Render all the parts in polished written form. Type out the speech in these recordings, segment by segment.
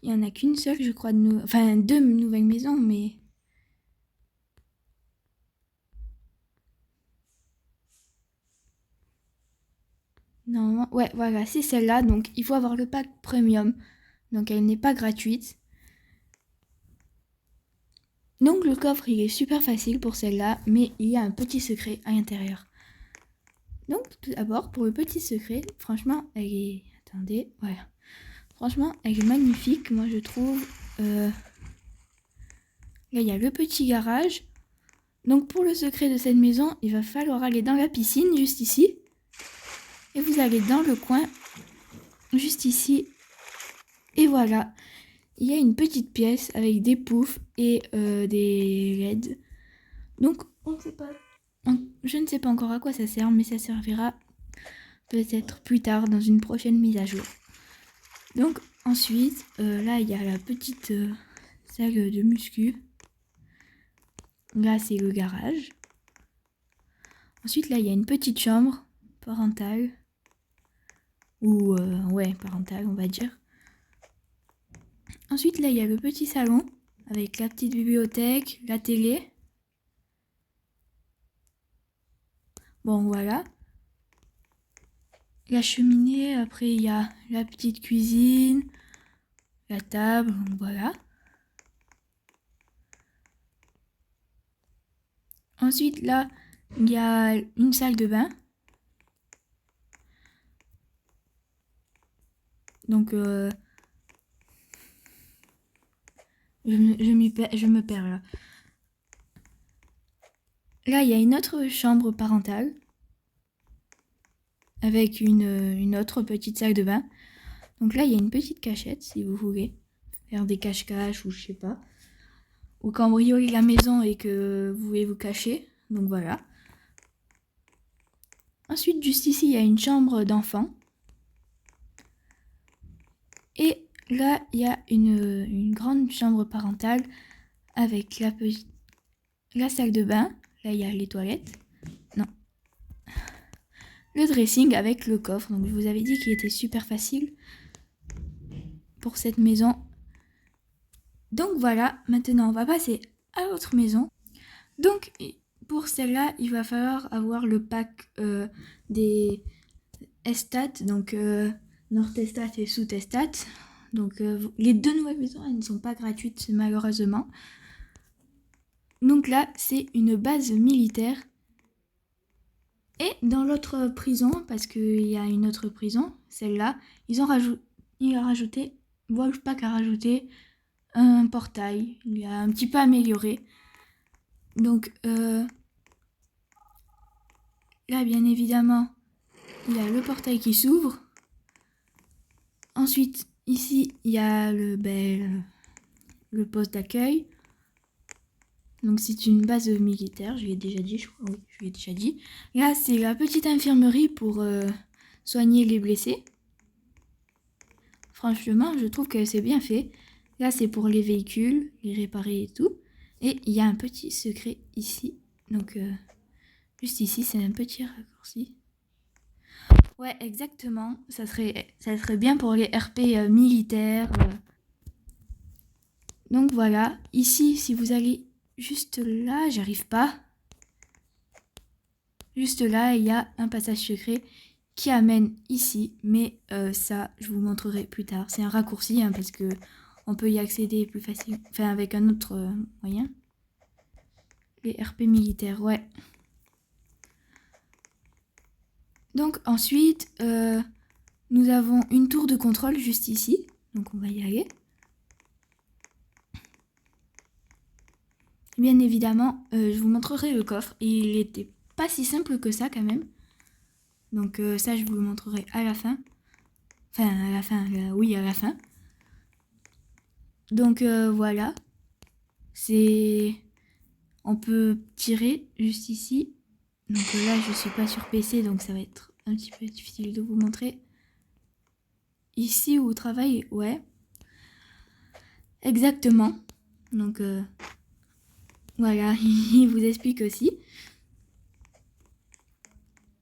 il n'y en a qu'une seule, je crois, enfin 2 nouvelles maisons, mais... Normalement, ouais, voilà, c'est celle-là. Donc, il faut avoir le pack premium. Donc, elle n'est pas gratuite. Donc, le coffre, il est super facile pour celle-là, mais il y a un petit secret à l'intérieur. Donc, tout d'abord, pour le petit secret, franchement, elle est... Attendez, voilà. Franchement, elle est magnifique, moi, je trouve. Là, il y a le petit garage. Donc, pour le secret de cette maison, il va falloir aller dans la piscine, juste ici. Et vous allez dans le coin, juste ici. Et voilà. Il y a une petite pièce avec des poufs et des LED. Donc, je ne sais pas encore à quoi ça sert, mais ça servira peut-être plus tard dans une prochaine mise à jour. Donc, ensuite, là, il y a la petite salle de muscu. Là, c'est le garage. Ensuite, là, il y a une petite chambre parentale. Ou, ouais, parentale, on va dire. Ensuite, là, il y a le petit salon avec la petite bibliothèque, la télé. Bon, voilà. La cheminée, après, il y a la petite cuisine, la table, voilà. Ensuite, là, il y a une salle de bain. Donc, je me perds là. Là, il y a une autre chambre parentale avec une autre petite salle de bain. Donc là, il y a une petite cachette si vous voulez faire des cache-cache ou je sais pas. Ou cambrioler la maison et que vous voulez vous cacher. Donc voilà. Ensuite, juste ici, il y a une chambre d'enfant. Et là, il y a une grande chambre parentale avec la salle de bain. Là, il y a les toilettes. Non. Le dressing avec le coffre. Donc, je vous avais dit qu'il était super facile pour cette maison. Donc, voilà. Maintenant, on va passer à l'autre maison. Donc, pour celle-là, il va falloir avoir le pack des Estat. Donc, Nord-Estat et Sud-Estat. Donc, les 2 nouvelles maisons, elles ne sont pas gratuites, malheureusement. Donc là, c'est une base militaire. Et dans l'autre prison, parce qu'il y a une autre prison, celle-là, il a rajouté, Wolfpack a rajouté un portail. Il a un petit peu amélioré. Donc là, bien évidemment, il y a le portail qui s'ouvre. Ensuite, ici, il y a le poste d'accueil. Donc c'est une base militaire, je l'ai déjà dit, je crois, oui, je l'ai déjà dit. Là, c'est la petite infirmerie pour soigner les blessés. Franchement, je trouve que c'est bien fait. Là, c'est pour les véhicules, les réparer et tout. Et il y a un petit secret ici. Donc, juste ici, c'est un petit raccourci. Ouais, exactement. Ça serait bien pour les RP militaires. Donc voilà. Ici, si vous allez juste là, j'arrive pas. Juste là, il y a un passage secret qui amène ici, mais ça, je vous montrerai plus tard. C'est un raccourci, hein, parce que on peut y accéder plus facile, enfin avec un autre moyen. Les RP militaires, ouais. Donc ensuite, nous avons une tour de contrôle juste ici. Donc on va y aller. Bien évidemment, je vous montrerai le coffre. Il était pas si simple que ça quand même. Donc ça, je vous le montrerai à la fin. Enfin, à la fin, oui, à la fin. Donc voilà. On peut tirer juste ici. Donc là, je suis pas sur PC, donc ça va être un petit peu difficile de vous montrer. Ici où vous travaillez, ouais. Exactement. Donc voilà, il vous explique aussi.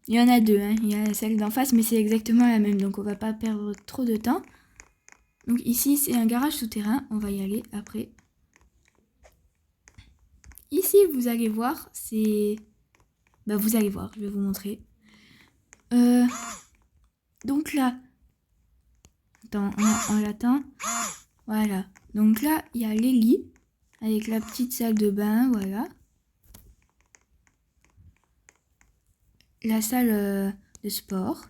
Il y en a 2, hein. Il y a celle d'en face, mais c'est exactement la même, donc on va pas perdre trop de temps. Donc ici, c'est un garage souterrain. On va y aller après. Ici, vous allez voir, c'est... Bah, vous allez voir, je vais vous montrer. Donc là... Attends, on l'attend. Voilà. Donc là, il y a les lits. Avec la petite salle de bain, voilà. La salle de sport.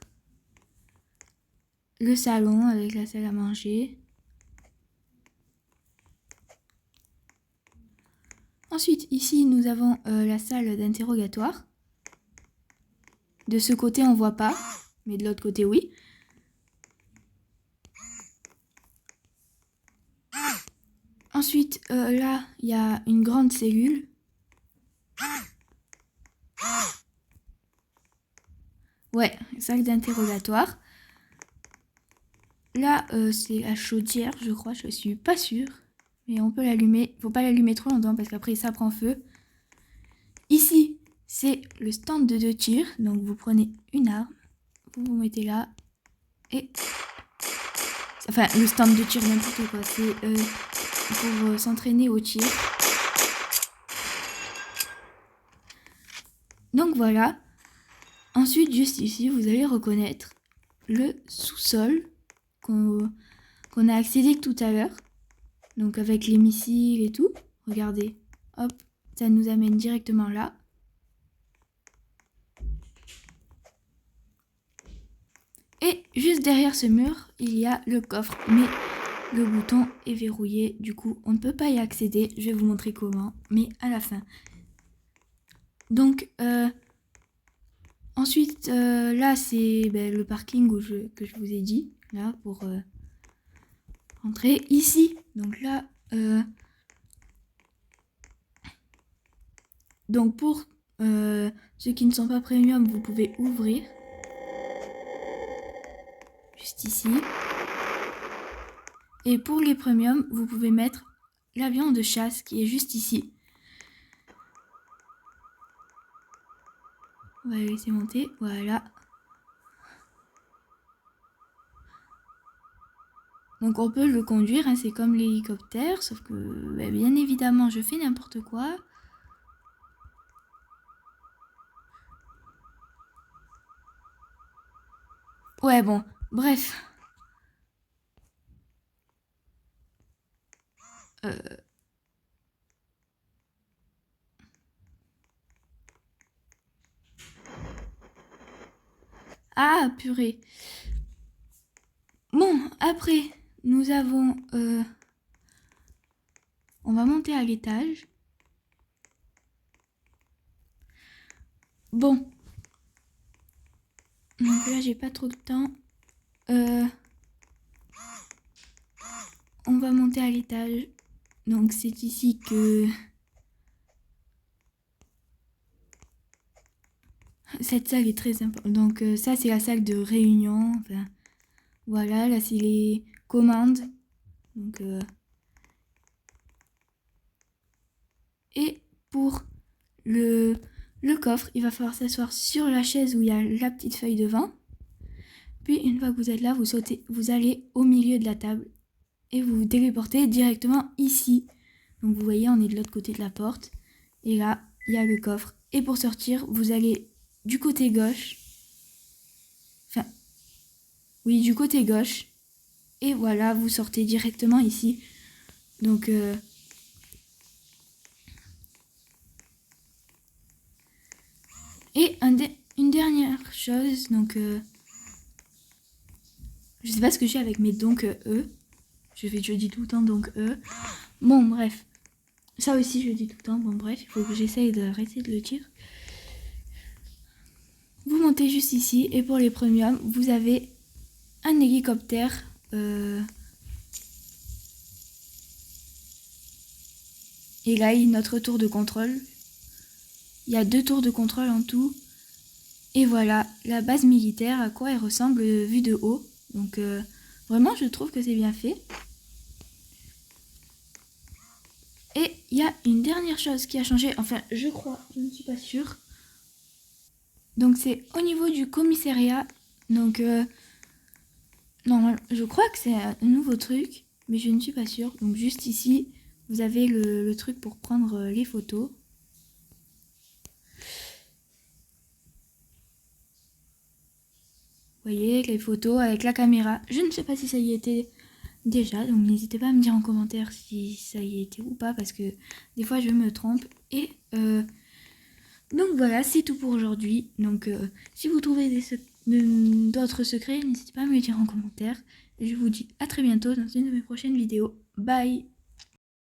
Le salon avec la salle à manger. Ensuite, ici, nous avons la salle d'interrogatoire. De ce côté, on voit pas, mais de l'autre côté, oui. Ensuite, là, il y a une grande cellule. Ouais, salle d'interrogatoire. Là, c'est la chaudière, je crois, je suis pas sûre. Mais on peut l'allumer. Faut pas l'allumer trop longtemps parce qu'après ça prend feu. Ici, c'est le stand de tir. Donc vous prenez une arme, vous vous mettez là et... Enfin, le stand de tir, n'importe quoi. C'est pour s'entraîner au tir. Donc voilà. Ensuite, juste ici, vous allez reconnaître le sous-sol qu'on a accédé tout à l'heure. Donc avec les missiles et tout. Regardez, hop, ça nous amène directement là. Et juste derrière ce mur, il y a le coffre. Mais le bouton est verrouillé, du coup on ne peut pas y accéder. Je vais vous montrer comment, mais à la fin. Donc ensuite, là c'est le parking que je vous ai dit. Là pour entrer ici. Donc là... Donc pour ceux qui ne sont pas premium, vous pouvez ouvrir. Juste ici. Et pour les premiums, vous pouvez mettre l'avion de chasse qui est juste ici. On va le laisser monter, voilà. Donc on peut le conduire, hein, c'est comme l'hélicoptère, sauf que bien évidemment je fais n'importe quoi. Ouais bon, bref. Ah purée. Bon, après, nous avons... on va monter à l'étage. Bon. Donc là, j'ai pas trop de temps. On va monter à l'étage. Donc c'est ici que... Cette salle est très importante. Donc ça, c'est la salle de réunion. Enfin, voilà, là, c'est les commandes. Donc... Et pour le coffre, il va falloir s'asseoir sur la chaise où il y a la petite feuille devant. Puis une fois que vous êtes là, vous sautez, vous allez au milieu de la table et vous vous téléportez directement ici. Donc vous voyez, on est de l'autre côté de la porte. Et là, il y a le coffre. Et pour sortir, vous allez du côté gauche. Enfin, oui, du côté gauche. Et voilà, vous sortez directement ici. Donc... Et une dernière chose, donc je sais pas ce que j'ai avec mes donc eux. Je dis tout le temps donc eux. Bon bref, ça aussi je dis tout le temps. Bon bref, il faut que j'essaye d'arrêter de le dire. Vous montez juste ici et pour les premiums, vous avez un hélicoptère. Et là, il y a notre tour de contrôle. Il y a 2 tours de contrôle en tout. Et voilà, la base militaire, à quoi elle ressemble vue de haut. Donc vraiment, je trouve que c'est bien fait. Et il y a une dernière chose qui a changé. Enfin, je crois, je ne suis pas sûre. Donc c'est au niveau du commissariat. Donc Normalement, je crois que c'est un nouveau truc, mais je ne suis pas sûre. Donc juste ici, vous avez le truc pour prendre les photos. Vous voyez les photos avec la caméra. Je ne sais pas si ça y était déjà, donc n'hésitez pas à me dire en commentaire si ça y était ou pas, parce que des fois je me trompe. Et donc voilà, c'est tout pour aujourd'hui. Donc si vous trouvez d'autres secrets, n'hésitez pas à me le dire en commentaire. Et je vous dis à très bientôt dans une de mes prochaines vidéos. Bye!